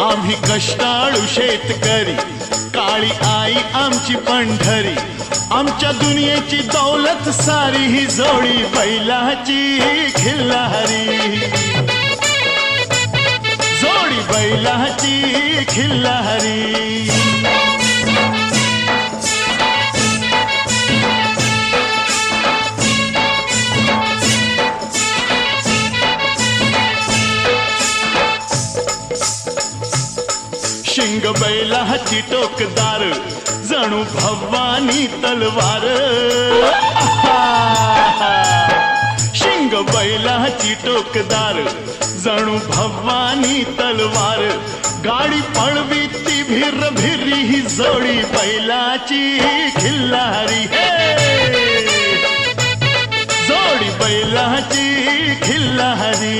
आम्ही कष्टाळू शेतकरी, काळी आई आमची पंढरी, आमच्या दुनियेची दौलत सारी ही जोडी बैलाची खिल्लारी, जोडी बैलाची खिल्लारी। शिंग बैलाची टोकदार, जणू भवानी तलवार। शिंग बैलाची टोकदार, जणू भवानी तलवार, गाडी पळवी ती भिर भिरी ही जोडी बैलाची खिल्लारी, जोडी बैलाची खिल्लारी।